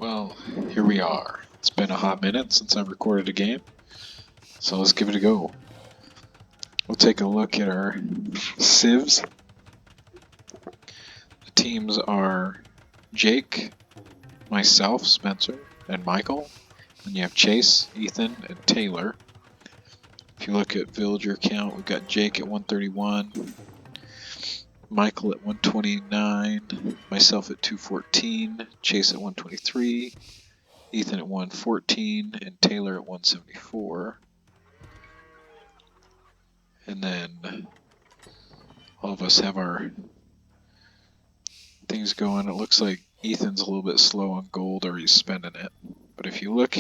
Well, here we are. It's been a hot minute since I recorded a game, so let's give it a go. We'll take a look at our civs. The teams are Jake, myself, Spencer, and Michael. And you have Chase, Ethan, and Taylor. If you look at villager count, we've got Jake at 131, Michael at 129, myself at 214, Chase at 123, Ethan at 114, and Taylor at 174. And then all of us have our things going. It looks like Ethan's a little bit slow on gold, or he's spending it. But if you look,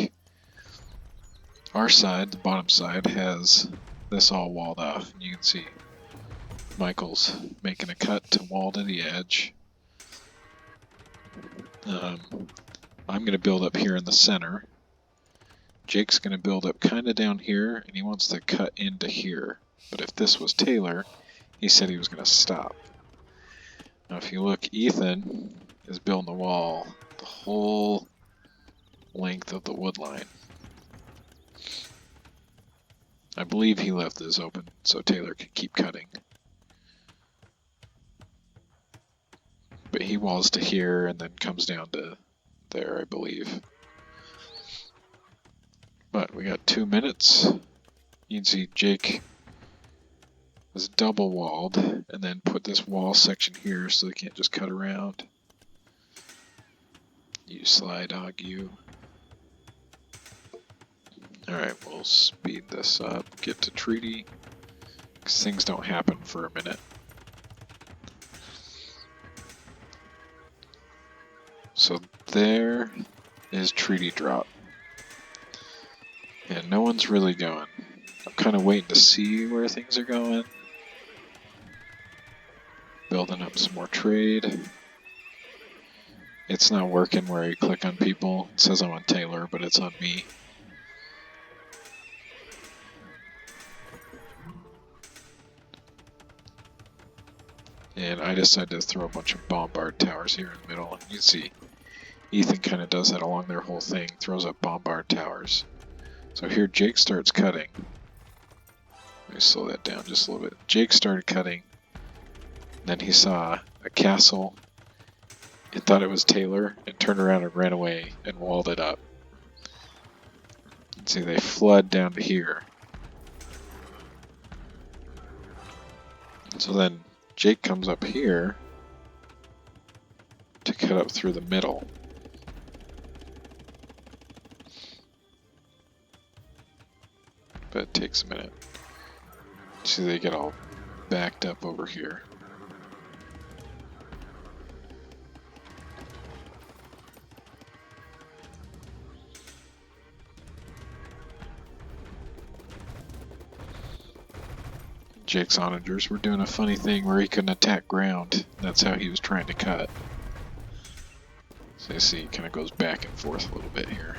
our side, the bottom side, has this all walled off. And you can see Michael's making a cut to wall to the edge. I'm going to build up here in the center. Jake's going to build up kind of down here, and he wants to cut into here. But if this was Taylor, he said he was going to stop. Now if you look, Ethan is building the wall the whole length of the wood line. I believe he left this open so Taylor can keep cutting. But he walls to here and then comes down to there, I believe. But we got 2 minutes. You can see Jake is double walled and then put this wall section here so they can't just cut around. You sly dog, you. Alright, we'll speed this up, get to treaty, because things don't happen for a minute. So there is treaty drop. And no one's really going. I'm kind of waiting to see where things are going. Building up some more trade. It's not working where you click on people. It says I'm on Taylor, but it's on me. And I decided to throw a bunch of bombard towers here in the middle. And you can see Ethan kind of does that along their whole thing, throws up bombard towers. So here Jake starts cutting. Let me slow that down just a little bit. Jake started cutting. Then he saw a castle and thought it was Taylor and turned around and ran away and walled it up. You can see they flood down to here. So then Jake comes up here to cut up through the middle. But it takes a minute. See, they get all backed up over here. Jake's onagers were doing a funny thing where he couldn't attack ground. That's how he was trying to cut. So you see, it kind of goes back and forth a little bit here.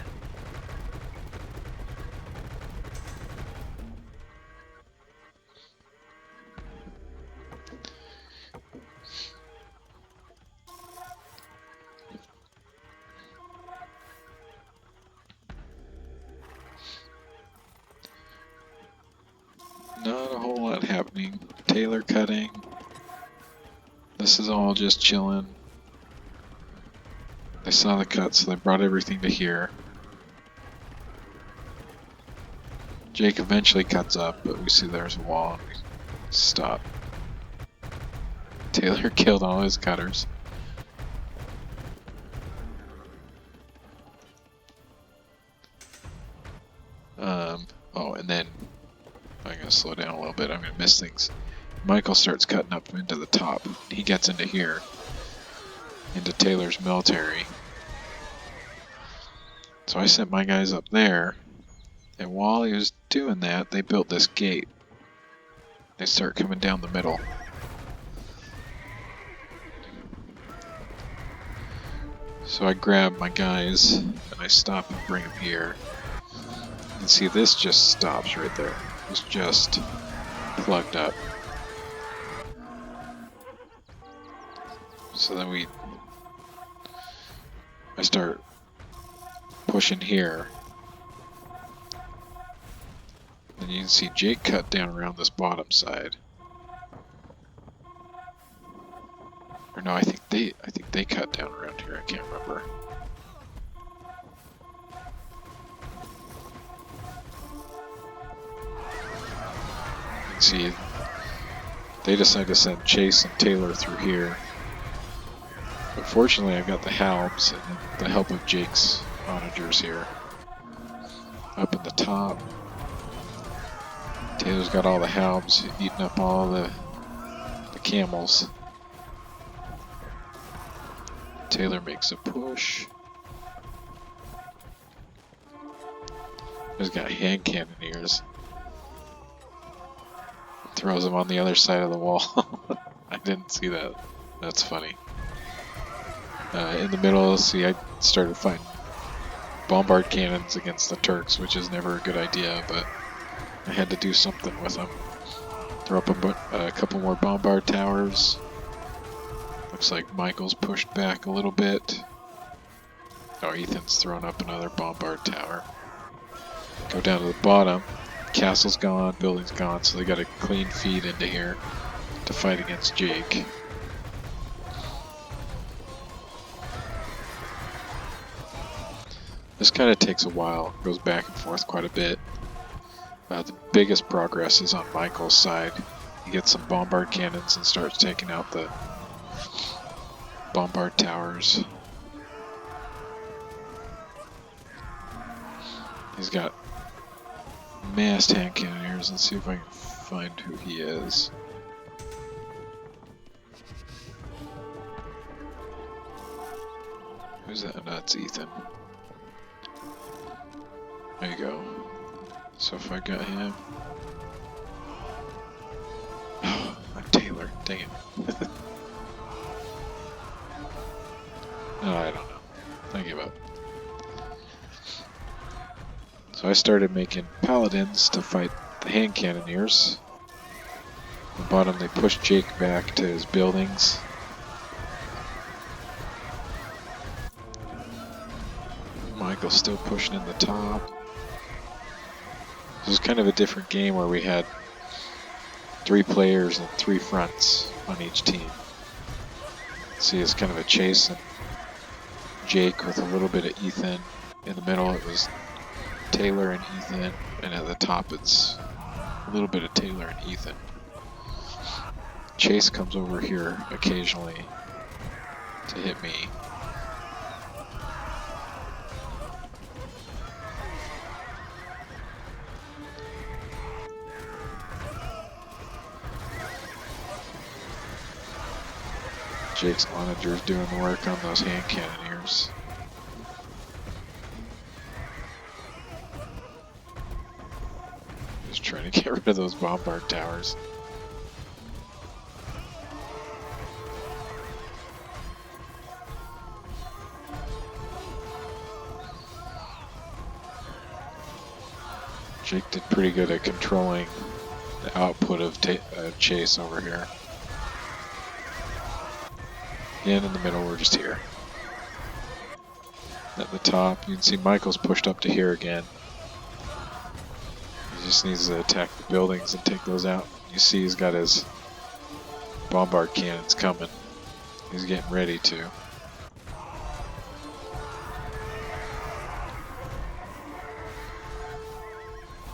Not a whole lot happening. Taylor cutting. This is all just chilling. They saw the cut, so they brought everything to here. Jake eventually cuts up, but we see there's a wall and we stop. Taylor killed all his cutters. Oh, and then I'm going to slow down a little bit. I'm going to miss things. Michael starts cutting up into the top. He gets into here, into Taylor's military. So I sent my guys up there, and while he was doing that, they built this gate. They start coming down the middle. So I grab my guys, and I stop and bring them here. And see, this just stops right there. It's just plugged up. So then I start pushing here. And you can see Jake cut down around this bottom side. Or no, I think they cut down around here. I can't remember. You can see they decided to send Chase and Taylor through here. But fortunately, I've got the Halbs and the help of Jake's onagers here. Up at the top. Taylor's got all the Halbs eating up all the camels. Taylor makes a push. He's got hand cannoneers. Throws them on the other side of the wall. I didn't see that. That's funny. In the middle, see, I started fighting bombard cannons against the Turks, which is never a good idea, but I had to do something with them. Throw up a couple more bombard towers. Looks like Michael's pushed back a little bit. Oh, Ethan's thrown up another bombard tower. Go down to the bottom. Castle's gone, building's gone, so they got a clean feed into here to fight against Jake. This kind of takes a while, goes back and forth quite a bit. The biggest progress is on Michael's side. He gets some bombard cannons and starts taking out the bombard towers. He's got massed hand cannoneers. Let's see if I can find who he is. Who's that? No, it's Ethan. There you go. So if I got him... Oh, I'm Taylor. Dang it. No, I don't know. I give up. So I started making paladins to fight the hand cannoneers. On the bottom they pushed Jake back to his buildings. Michael's still pushing in the top. This was kind of a different game where we had 3 players and 3 fronts on each team. See, it's kind of a Chase and Jake with a little bit of Ethan. In the middle it was Taylor and Ethan, and at the top it's a little bit of Taylor and Ethan. Chase comes over here occasionally to hit me. Jake's onagers doing work on those hand cannoneers. Just trying to get rid of those bombard towers. Jake did pretty good at controlling the output of Chase over here. Again, in the middle, we're just here. At the top, you can see Michael's pushed up to here again. He just needs to attack the buildings and take those out. You see he's got his bombard cannons coming. He's getting ready to.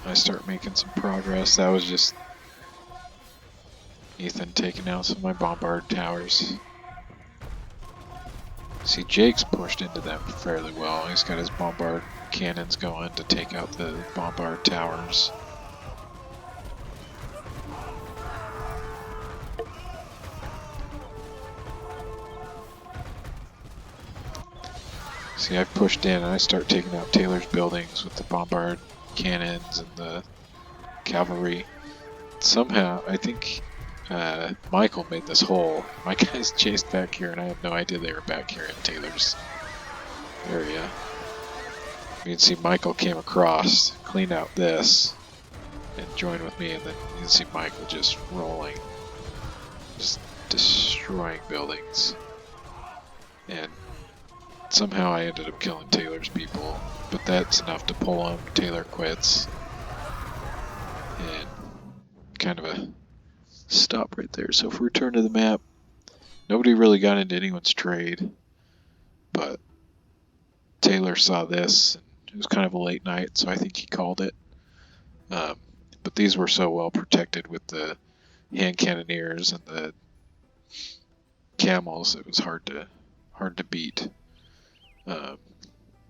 I start making some progress. That was just Ethan taking out some of my bombard towers. See, Jake's pushed into them fairly well. He's got his bombard cannons going to take out the bombard towers. See, I've pushed in and I start taking out Taylor's buildings with the bombard cannons and the cavalry. Somehow, I think Michael made this hole. My guys chased back here and I had no idea they were back here in Taylor's area. You can see Michael came across, cleaned out this, and joined with me, and then you can see Michael just rolling, just destroying buildings. And Somehow I ended up killing Taylor's people, but that's enough to pull him. Taylor quits. And kind of a stop right there. So if we return to the map, nobody really got into anyone's trade, but Taylor saw this, and it was kind of a late night, so I think he called it. But these were so well protected with the hand cannoneers and the camels, it was hard to beat.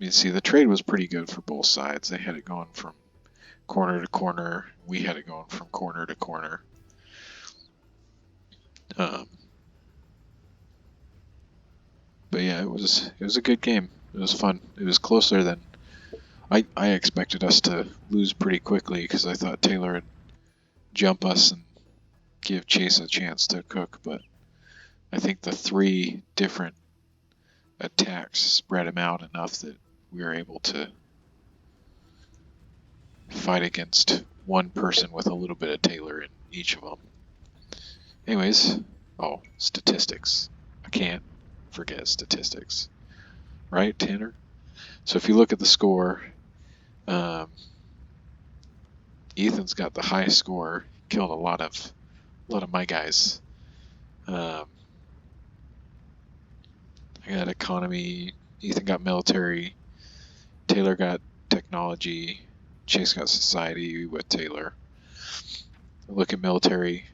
You see, the trade was pretty good for both sides. They had it going from corner to corner. We had it going from corner to corner. But yeah, it was a good game. It was fun. It was closer than I expected us to lose pretty quickly, because I thought Taylor would jump us and give Chase a chance to cook, but I think the 3 different attacks spread him out enough that we were able to fight against one person with a little bit of Taylor in each of them. Anyways, statistics. I can't forget statistics. Right, Tanner? So if you look at the score, Ethan's got the highest score, killed a lot of my guys. I got economy, Ethan got military, Taylor got technology, Chase got society with Taylor. Look at military,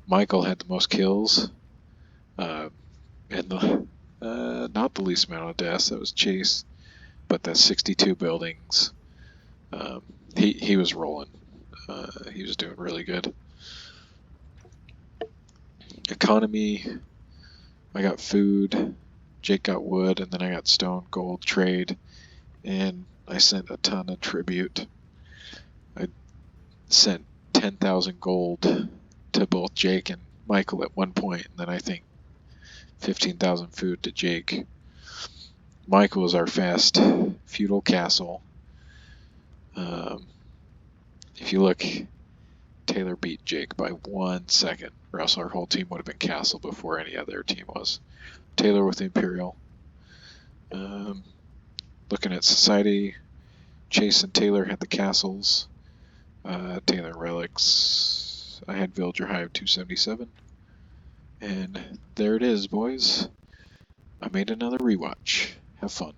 Michael had the most kills, and not the least amount of deaths. That was Chase, but the 62 buildings. He was rolling. He was doing really good. Economy, I got food, Jake got wood, and then I got stone, gold, trade, and I sent a ton of tribute. I sent 10,000 gold to both Jake and Michael at one point, and then I think 15,000 food to Jake. Michael was our fast feudal castle. If you look, Taylor beat Jake by 1 second, or else our whole team would have been castle before any other team was. Taylor with the Imperial. Looking at society, Chase and Taylor had the castles. Taylor relics. I had Villager Hive 277. And there it is, boys. I made another rewatch. Have fun.